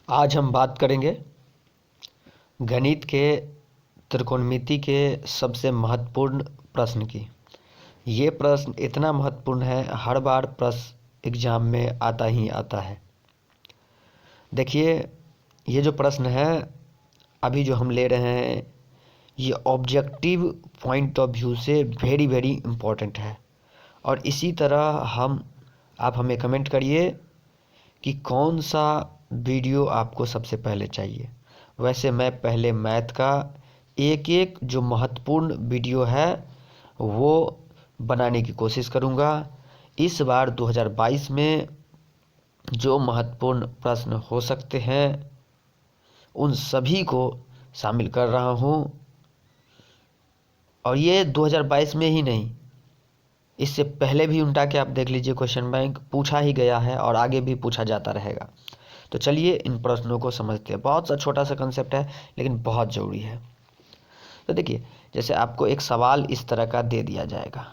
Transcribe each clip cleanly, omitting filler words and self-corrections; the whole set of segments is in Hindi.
आज हम बात करेंगे गणित के त्रिकोणमिति के सबसे महत्वपूर्ण प्रश्न की। ये प्रश्न इतना महत्वपूर्ण है, हर बार प्रश्न एग्जाम में आता ही आता है। देखिए, ये जो प्रश्न है अभी जो हम ले रहे हैं, ये ऑब्जेक्टिव पॉइंट ऑफ व्यू से वेरी वेरी इम्पोर्टेंट है। और इसी तरह आप हमें कमेंट करिए कि कौन सा वीडियो आपको सबसे पहले चाहिए। वैसे मैं पहले मैथ का एक एक जो महत्वपूर्ण वीडियो है वो बनाने की कोशिश करूँगा। इस बार 2022 में जो महत्वपूर्ण प्रश्न हो सकते हैं उन सभी को शामिल कर रहा हूँ। और ये 2022 में ही नहीं, इससे पहले भी उल्टा के आप देख लीजिए, क्वेश्चन बैंक पूछा ही गया है और आगे भी पूछा जाता रहेगा। तो चलिए इन प्रश्नों को समझते हैं। बहुत सा छोटा सा कंसेप्ट है लेकिन बहुत ज़रूरी है। तो देखिए, जैसे आपको एक सवाल इस तरह का दे दिया जाएगा,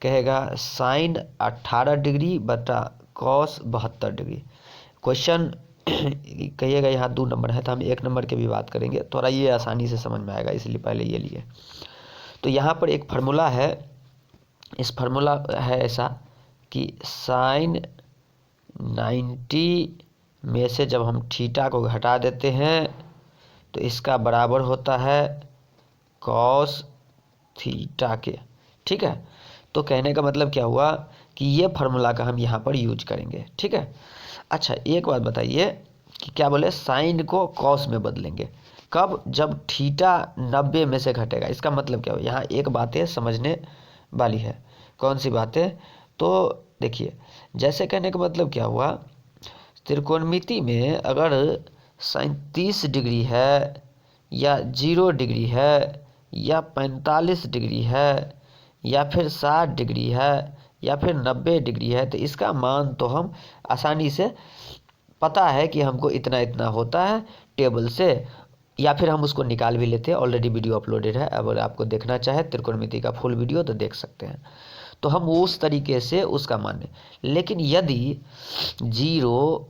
कहेगा साइन 18 डिग्री बटा कॉस 72 डिग्री। क्वेश्चन कहिएगा यहाँ 2 नंबर है तो हम 1 नंबर के भी बात करेंगे, थोड़ा ये आसानी से समझ में आएगा, इसलिए पहले ये लिए। तो यहाँ पर एक फार्मूला है, इस फार्मूला है ऐसा कि साइन 90 में से जब हम थीटा को घटा देते हैं तो इसका बराबर होता है कॉस थीटा के। ठीक है, तो कहने का मतलब क्या हुआ कि ये फार्मूला का हम यहाँ पर यूज करेंगे। ठीक है, अच्छा एक बात बताइए कि क्या बोले, साइन को कॉस में बदलेंगे कब? जब थीटा 90 में से घटेगा। इसका मतलब क्या हुआ, यहाँ एक बातें समझने वाली है। कौन सी बातें? तो देखिए, जैसे कहने का मतलब क्या हुआ, त्रिकोणमिति में अगर साइन 30 डिग्री है या 0 डिग्री है या 45 डिग्री है या फिर 60 डिग्री है या फिर 90 डिग्री है, तो इसका मान तो हम आसानी से पता है कि हमको इतना इतना होता है टेबल से, या फिर हम उसको निकाल भी लेते हैं। ऑलरेडी वीडियो अपलोडेड है, अगर आपको देखना चाहे त्रिकोणमिति का फुल वीडियो तो देख सकते हैं। तो हम उस तरीके से उसका मान। लेकिन यदि 0,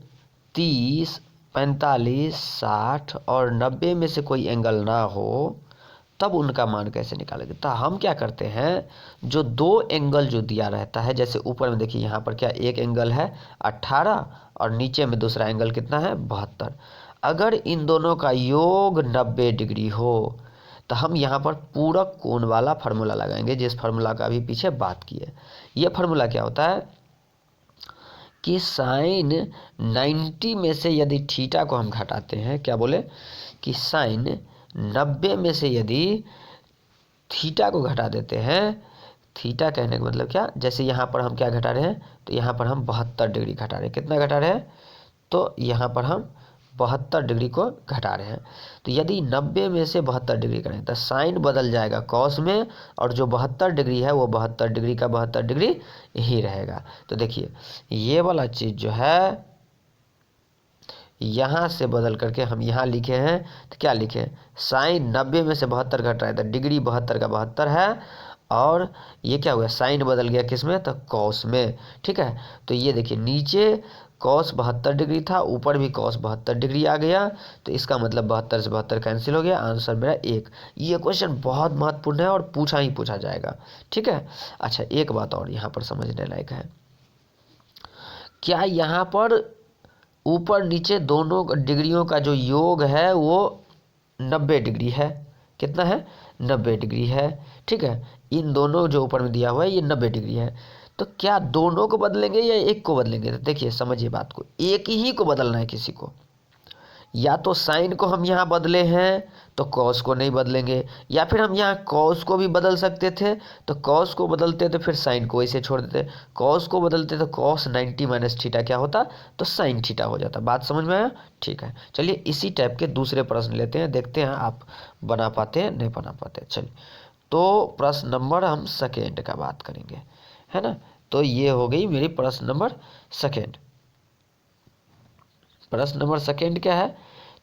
30, 45, 60 और 90 में से कोई एंगल ना हो तब उनका मान कैसे निकालेंगे? तो हम क्या करते हैं, जो 2 एंगल जो दिया रहता है, जैसे ऊपर में देखिए यहाँ पर क्या एक एंगल है 18 और नीचे में दूसरा एंगल कितना है 72। अगर इन दोनों का योग 90 डिग्री हो तो हम यहाँ पर पूरक कोण वाला फार्मूला लगाएंगे, जिस फार्मूला का अभी पीछे बात की है। ये फार्मूला क्या होता है कि साइन 90 में से यदि थीटा को हम घटाते हैं, क्या बोले कि साइन 90 में से यदि थीटा को घटा देते हैं, थीटा कहने का मतलब क्या, जैसे यहाँ पर हम क्या घटा रहे हैं, तो यहाँ पर हम 72 डिग्री घटा रहे हैं। कितना घटा रहे हैं? तो यहाँ पर हम 72 डिग्री को घटा रहे हैं। तो यदि 90 में से 72 डिग्री करें तो साइन बदल जाएगा कॉस में, और जो 72 डिग्री है वो 72 डिग्री का 72 डिग्री ही रहेगा। तो देखिए, ये वाला चीज़ जो है यहाँ से बदल करके हम यहाँ लिखे हैं, तो क्या लिखे, साइन 90 में से 72 घट रहा है तो डिग्री 72 का 72 है, और ये क्या हुआ, साइन बदल गया किस में, तो कॉस में। ठीक है, तो ये देखिए नीचे कॉस 72 डिग्री था, ऊपर भी कॉस 72 डिग्री आ गया, तो इसका मतलब 72 से 72 कैंसिल हो गया, आंसर मेरा 1। ये क्वेश्चन बहुत महत्वपूर्ण है और पूछा ही पूछा जाएगा। ठीक है, अच्छा एक बात और यहाँ पर समझने लायक है, क्या यहाँ पर ऊपर नीचे दोनों डिग्रियों का जो योग है वो 90 डिग्री है। कितना है? 90 डिग्री है। ठीक है, इन दोनों जो ऊपर में दिया हुआ है ये 90 डिग्री है। तो क्या दोनों को बदलेंगे या एक को बदलेंगे? तो देखिए समझिए बात को, एक ही को बदलना है किसी को। या तो साइन को हम यहाँ बदले हैं तो कॉस को नहीं बदलेंगे, या फिर हम यहाँ कॉस को भी बदल सकते थे, तो कॉस को बदलते तो फिर साइन को ऐसे छोड़ देते। कॉस को बदलते तो कॉस 90 माइनस थीटा क्या होता, तो साइन थीटा हो जाता। बात समझ में आया? ठीक है, चलिए इसी टाइप के दूसरे प्रश्न लेते हैं, देखते हैं आप बना पाते हैं नहीं बना पाते। चलिए, तो प्रश्न नंबर हम सेकेंड का बात करेंगे, है ना। तो ये हो गई मेरी प्रश्न नंबर सेकेंड। प्रश्न नंबर सेकेंड क्या है,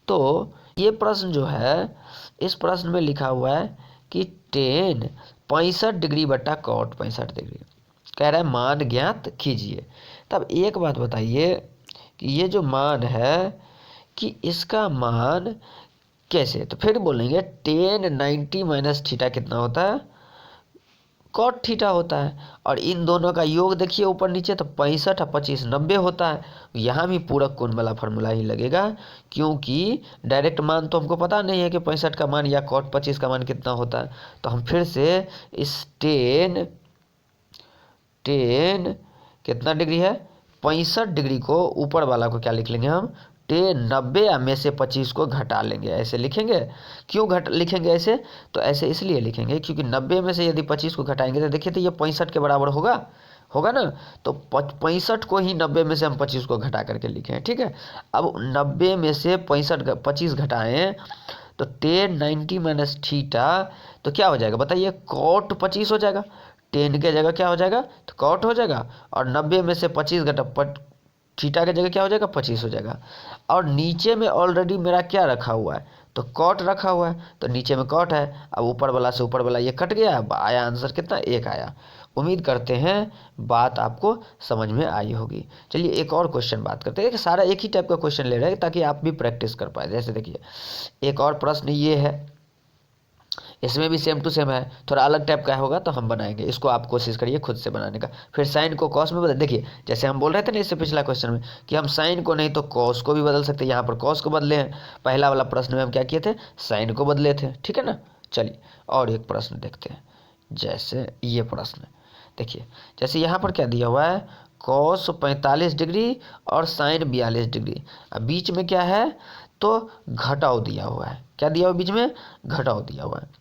तो ये प्रश्न जो है, इस प्रश्न में लिखा हुआ है कि टेन 65 डिग्री बटा कॉट 65 डिग्री, कह रहा है मान ज्ञात कीजिए। तब एक बात बताइए कि ये जो मान है कि इसका मान कैसे, तो फिर बोलेंगे टेन 90 माइनस थीटा कितना होता है, कॉट थीटा होता है। और इन दोनों का योग देखिए ऊपर नीचे, तो 65 और 25 90 होता है। यहाँ भी पूरक कोण वाला फार्मूला ही लगेगा, क्योंकि डायरेक्ट मान तो हमको पता नहीं है कि 65 का मान या कॉट 25 का मान कितना होता है। तो हम फिर से इस टेन कितना डिग्री है, 65 डिग्री को ऊपर वाला को क्या लिख लेंगे हम, टेन 90 में से 25 को घटा लेंगे, ऐसे लिखेंगे। क्यों लिखेंगे ऐसे, तो ऐसे इसलिए लिखेंगे क्योंकि 90 में से यदि 25 को घटाएंगे तो देखिए तो ये 65 के बराबर होगा ना। तो 65 को ही 90 में से हम 25 को घटा करके लिखे हैं, ठीक है। अब 90 में से 25 घटाएं तो टेन 90 माइनस थीटा, तो क्या हो जाएगा बताइए, कॉट 25 हो जाएगा। 10 के जगह क्या हो जाएगा, तो कॉट हो जाएगा। और 90 में से 25 घटा थीटा के जगह क्या हो जाएगा, 25 हो जाएगा। और नीचे में ऑलरेडी मेरा क्या रखा हुआ है, तो कॉट रखा हुआ है, तो नीचे में कॉट है। अब ऊपर वाला से ऊपर वाला ये कट गया, अब आया आंसर कितना, 1 आया। उम्मीद करते हैं बात आपको समझ में आई होगी। चलिए एक और क्वेश्चन बात करते हैं, सारा एक ही टाइप का क्वेश्चन ले रहे हैं ताकि आप भी प्रैक्टिस कर पाए। जैसे देखिए एक और प्रश्न ये है, इसमें भी सेम टू सेम है, थोड़ा अलग टाइप का होगा तो हम बनाएंगे, इसको आप कोशिश करिए खुद से बनाने का। फिर साइन को कॉस में बदल, देखिए जैसे हम बोल रहे थे ना इससे पिछला क्वेश्चन में कि हम साइन को नहीं तो कॉस को भी बदल सकते हैं, यहाँ पर कॉस को बदले हैं। पहला वाला प्रश्न में हम क्या किए थे, साइन को बदले थे, ठीक है ना। चलिए और एक प्रश्न देखते हैं, जैसे ये प्रश्न देखिए, जैसे यहाँ पर क्या दिया हुआ है, कॉस 45 डिग्री और साइन 42 डिग्री। अब बीच में क्या है, तो घटाव दिया हुआ है। क्या दिया हुआ बीच में, घटाव दिया हुआ है।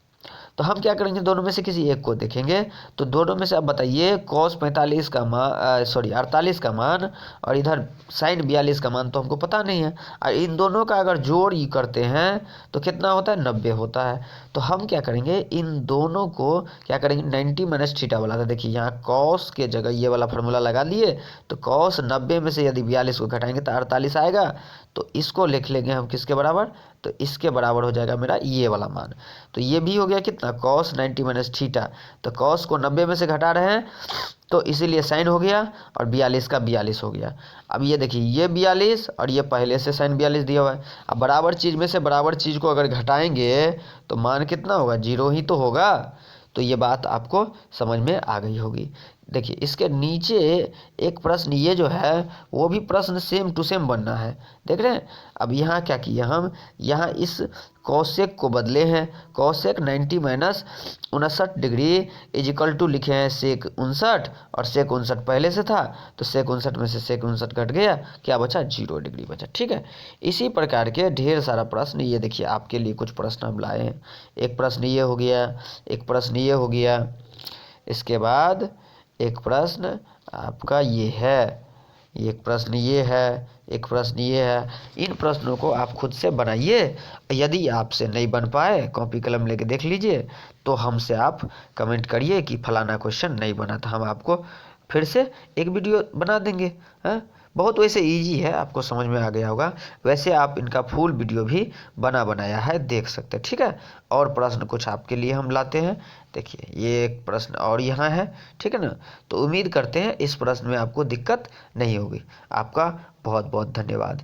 तो हम क्या करेंगे, दोनों में से किसी एक को देखेंगे। तो दोनों में से अब बताइए, कॉस 45 का मान 48 का मान और इधर साइन 42 का मान तो हमको पता नहीं है। और इन दोनों का अगर जोड़ ही करते हैं तो कितना होता है, 90 होता है। तो हम क्या करेंगे, इन दोनों को क्या करेंगे, 90 माइनस थीटा वाला था, देखिए यहाँ कॉस के जगह ये वाला फार्मूला लगा दिए। तो कॉस 90 में से यदि 42 को घटाएंगे तो 48 आएगा। तो इसको लिख लेंगे हम किसके बराबर, तो इसके बराबर हो जाएगा मेरा ये वाला मान। तो ये भी हो गया कितना, कॉस 90 माइनस थीटा। तो कॉस को 90 में से घटा रहे हैं तो इसीलिए साइन हो गया, और 42 का 42 हो गया। अब ये देखिए ये 42 और ये पहले से साइन 42 दिया हुआ है। अब बराबर चीज़ में से बराबर चीज़ को अगर घटाएंगे तो मान कितना होगा, 0 ही तो होगा। तो ये बात आपको समझ में आ गई होगी। देखिए इसके नीचे एक प्रश्न ये जो है वो भी प्रश्न सेम टू सेम बनना है, देख रहे हैं। अब यहाँ क्या किया हम, यहाँ इस कॉसेक को बदले हैं, cosec 90 minus 59 degree is equal to लिखे हैं सेक 59, और सेक 59 पहले से था तो सेक 59 में से सेक 59 घट गया, क्या बचा, 0 डिग्री बचा, ठीक है। इसी प्रकार के ढेर सारा प्रश्न, ये देखिए आपके लिए कुछ प्रश्न हम लाए हैं। एक प्रश्न ये हो गया, एक प्रश्न ये हो गया, इसके बाद एक प्रश्न आपका ये है, एक प्रश्न ये है, एक प्रश्न ये है। इन प्रश्नों को आप खुद से बनाइए। यदि आपसे नहीं बन पाए कॉपी कलम लेके देख लीजिए, तो हमसे आप कमेंट करिए कि फलाना क्वेश्चन नहीं बना था, हम आपको फिर से एक वीडियो बना देंगे। हाँ, बहुत वैसे इजी है, आपको समझ में आ गया होगा। वैसे आप इनका फुल वीडियो भी बनाया है, देख सकते हैं, ठीक है। और प्रश्न कुछ आपके लिए हम लाते हैं, देखिए ये एक प्रश्न और यहाँ है, ठीक है ना। तो उम्मीद करते हैं इस प्रश्न में आपको दिक्कत नहीं होगी। आपका बहुत बहुत धन्यवाद।